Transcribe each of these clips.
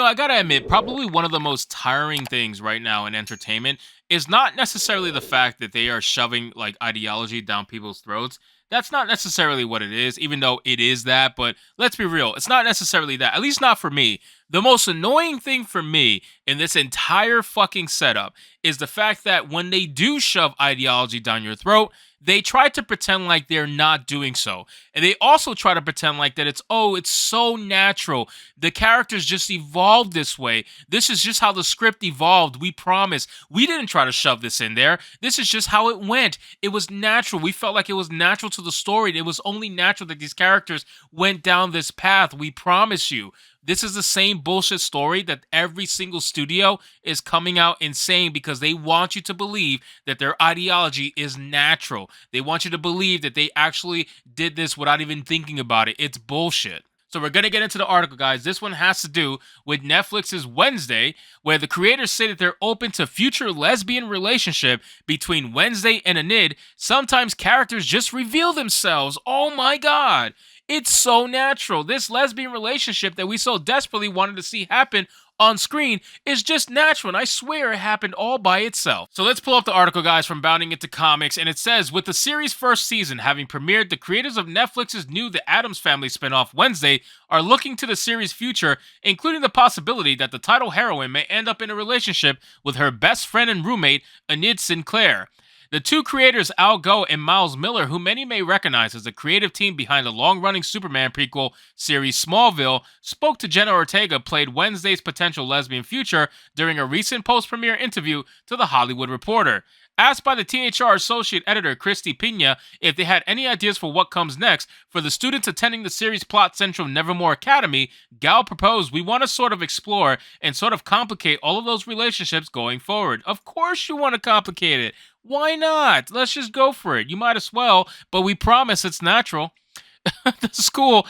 I gotta admit, probably one of the most tiring things right now in entertainment is not necessarily the fact that they are shoving like ideology down people's throats. That's not necessarily what it is, even though it is that. But let's be real, it's not necessarily that, at least not for me. The most annoying thing for me in this entire fucking setup is the fact that when they do shove ideology down your throat, they try to pretend like they're not doing so. And they also try to pretend like that it's so natural. The characters just evolved this way. This is just how the script evolved. We promise. We didn't try to shove this in there. This is just how it went. It was natural. We felt like it was natural to the story. It was only natural that these characters went down this path. We promise you. This is the same bullshit story that every single studio is coming out and saying because they want you to believe that their ideology is natural. They want you to believe that they actually did this without even thinking about it. It's bullshit. So we're going to get into the article, guys. This one has to do with Netflix's Wednesday, where the creators say that they're open to future lesbian relationship between Wednesday and Enid. Sometimes characters just reveal themselves. Oh my god. It's so natural. This lesbian relationship that we so desperately wanted to see happen on screen is just natural, and I swear it happened all by itself. So let's pull up the article, guys, from Bounding Into Comics, and it says, with the series' first season having premiered, the creators of Netflix's new The Addams Family spinoff Wednesday are looking to the series' future, including the possibility that the title heroine may end up in a relationship with her best friend and roommate, Enid Sinclair. The two creators, Al Gough and Miles Miller, who many may recognize as the creative team behind the long-running Superman prequel series Smallville, spoke to Jenna Ortega, played Wednesday's potential lesbian future, during a recent post-premiere interview to The Hollywood Reporter. Asked by the THR associate editor Christy Pina if they had any ideas for what comes next for the students attending the series plot central Nevermore Academy, Gal proposed, we want to sort of explore and sort of complicate all of those relationships going forward. Of course you want to complicate it. Why not? Let's just go for it. You might as well, but we promise it's natural. The school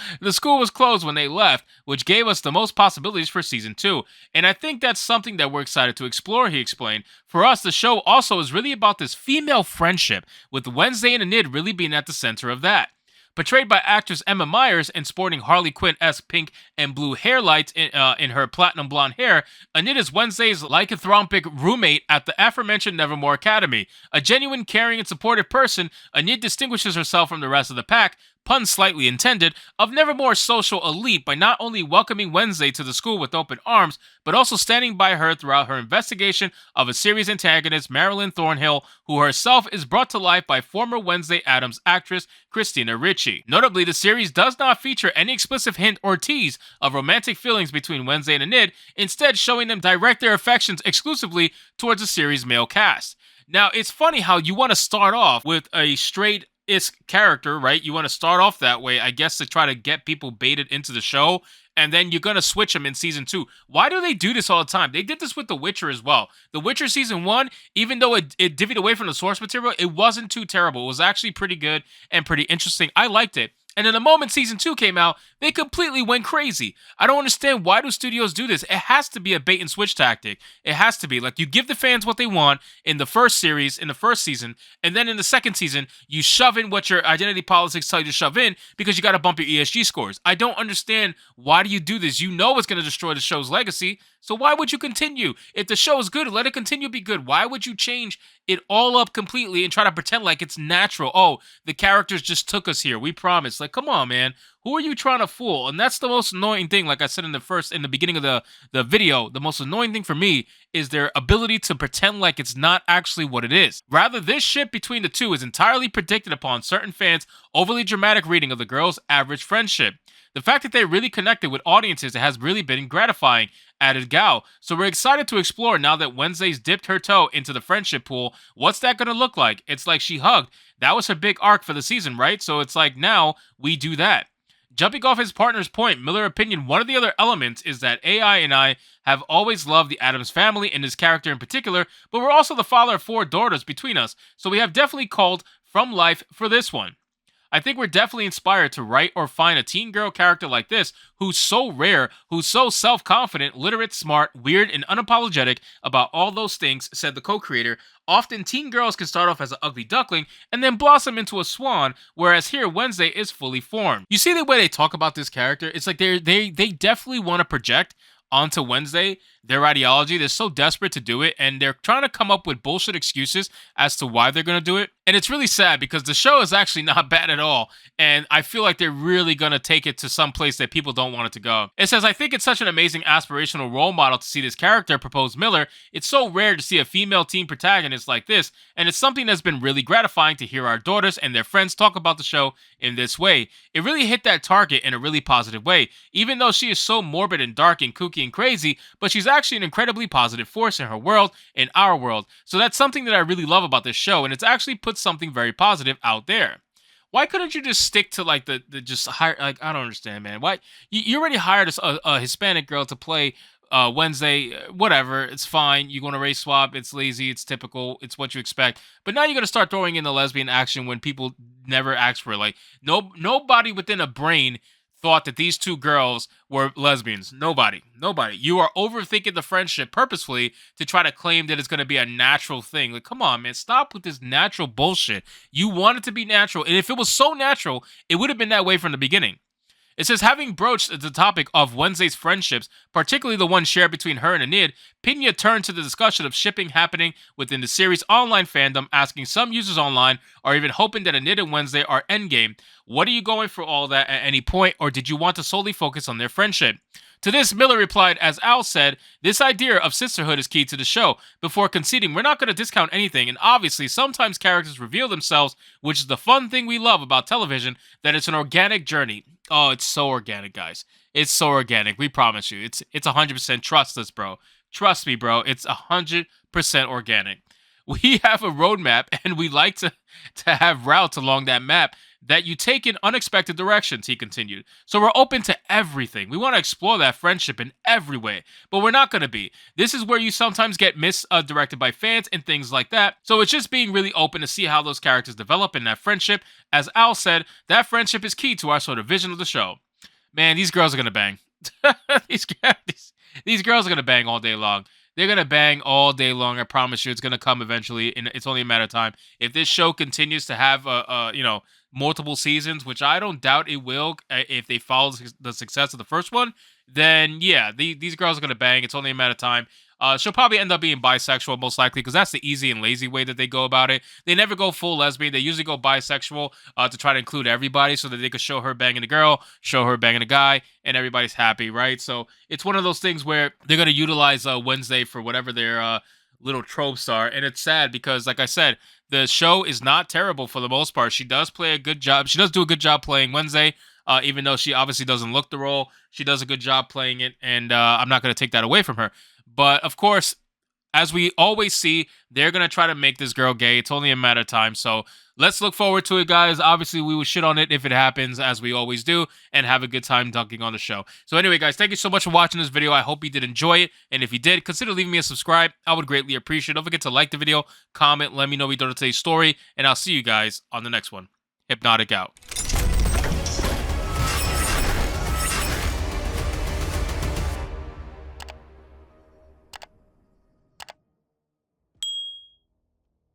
was closed when they left, which gave us the most possibilities for season 2. And I think that's something that we're excited to explore, he explained. For us, the show also is really about this female friendship, with Wednesday and Enid really being at the center of that. Portrayed by actress Emma Myers and sporting Harley Quinn-esque pink and blue hairlights in her platinum blonde hair, Enid is Wednesday's lycanthropic roommate at the aforementioned Nevermore Academy. A genuine, caring, and supportive person, Enid distinguishes herself from the rest of the pack, pun slightly intended, of Nevermore's social elite by not only welcoming Wednesday to the school with open arms, but also standing by her throughout her investigation of a series antagonist, Marilyn Thornhill, who herself is brought to life by former Wednesday Addams actress Christina Ricci. Notably, the series does not feature any explicit hint or tease of romantic feelings between Wednesday and Enid, instead showing them direct their affections exclusively towards the series' male cast. Now, it's funny how you want to start off with a straight character, right? You want to start off that way, I guess, to try to get people baited into the show, and then you're going to switch them in season 2. Why do they do this all the time? They did this with The Witcher as well. The Witcher season 1, even though it divvied away from the source material, it wasn't too terrible. It was actually pretty good and pretty interesting. I liked it. And then the moment season 2 came out, they completely went crazy. I don't understand, why do studios do this? It has to be a bait and switch tactic. It has to be. Like, you give the fans what they want in the first series, in the first season, and then in the second season, you shove in what your identity politics tell you to shove in because you got to bump your ESG scores. I don't understand, why do you do this? You know it's going to destroy the show's legacy, so why would you continue? If the show is good, let it continue to be good. Why would you change it all up completely and try to pretend like it's natural? Oh, the characters just took us here. We promise. Like, come on, man. Who are you trying to fool? And that's the most annoying thing. Like I said in the beginning of the video, the most annoying thing for me is their ability to pretend like it's not actually what it is. Rather, this shit between the two is entirely predicted upon certain fans' overly dramatic reading of the girls' average friendship. The fact that they really connected with audiences has really been gratifying, added Gough. So we're excited to explore now that Wednesday's dipped her toe into the friendship pool. What's that going to look like? It's like she hugged. That was her big arc for the season, right? So it's like now we do that. Jumping off his partner's point, Miller opinion, one of the other elements is that AI and I have always loved the Addams family and his character in particular, but we're also the father of 4 daughters between us, so we have definitely called from life for this one. I think we're definitely inspired to write or find a teen girl character like this who's so rare, who's so self-confident, literate, smart, weird, and unapologetic about all those things, said the co-creator. Often teen girls can start off as an ugly duckling and then blossom into a swan, whereas here Wednesday is fully formed. You see the way they talk about this character? It's like they definitely want to project onto Wednesday, their ideology. They're so desperate to do it, and they're trying to come up with bullshit excuses as to why they're going to do it. And it's really sad because the show is actually not bad at all. And I feel like they're really going to take it to some place that people don't want it to go. It says, I think it's such an amazing aspirational role model to see this character propose Miller. It's so rare to see a female teen protagonist like this, and it's something that's been really gratifying to hear our daughters and their friends talk about the show in this way. It really hit that target in a really positive way, even though she is so morbid and dark and kooky and crazy, but she's actually an incredibly positive force in her world, in our world. So that's something that I really love about this show, and it's actually put something very positive out there. Why couldn't you just stick to like the just hire, like, I don't understand, man. Why you already hired a Hispanic girl to play Wednesday, whatever, it's fine. You're going to race swap. It's lazy. It's typical. It's what you expect. But now you're going to start throwing in the lesbian action when people never asked for it. Like, nobody within a brain thought that these two girls were lesbians. Nobody. You are overthinking the friendship purposefully to try to claim that it's going to be a natural thing. Like, come on, man. Stop with this natural bullshit. You want it to be natural. And if it was so natural, it would have been that way from the beginning. It says, having broached the topic of Wednesday's friendships, particularly the one shared between her and Enid, Pena turned to the discussion of shipping happening within the series' online fandom, asking some users online are even hoping that Enid and Wednesday are endgame. What are you going for all that at any point, or did you want to solely focus on their friendship? To this, Miller replied, as Al said, this idea of sisterhood is key to the show. Before conceding, we're not going to discount anything, and obviously, sometimes characters reveal themselves, which is the fun thing we love about television, that it's an organic journey. Oh, it's so organic, guys. It's so organic. We promise you. It's 100%. Trust us, bro. Trust me, bro. It's 100% organic. We have a roadmap, and we like to have routes along that map that you take in unexpected directions, he continued. So we're open to everything. We want to explore that friendship in every way, but we're not going to be. This is where you sometimes get misdirected by fans and things like that. So it's just being really open to see how those characters develop in that friendship. As Al said, that friendship is key to our sort of vision of the show. Man, these girls are going to bang. these girls are going to bang all day long. They're going to bang all day long. I promise you, it's going to come eventually, and it's only a matter of time. If this show continues to have, multiple seasons, which I don't doubt it will, if they follow the success of the first one, then yeah, these girls are going to bang. It's only a matter of time. She'll probably end up being bisexual, most likely, because that's the easy and lazy way that they go about it. They never go full lesbian. They usually go bisexual to try to include everybody so that they could show her banging a girl, show her banging a guy, and everybody's happy, right? So it's one of those things where they're going to utilize Wednesday for whatever their little tropes are. And it's sad because, like I said, the show is not terrible for the most part. She does play a good job. She does do a good job playing Wednesday. Even though she obviously doesn't look the role, she does a good job playing it, and I'm not going to take that away from her. But, of course, as we always see, they're going to try to make this girl gay. It's only a matter of time, so let's look forward to it, guys. Obviously, we will shit on it if it happens, as we always do, and have a good time dunking on the show. So anyway, guys, thank you so much for watching this video. I hope you did enjoy it, and if you did, consider leaving me a subscribe. I would greatly appreciate it. Don't forget to like the video, comment, let me know what you thought of today's story, and I'll see you guys on the next one. Hypnotic out.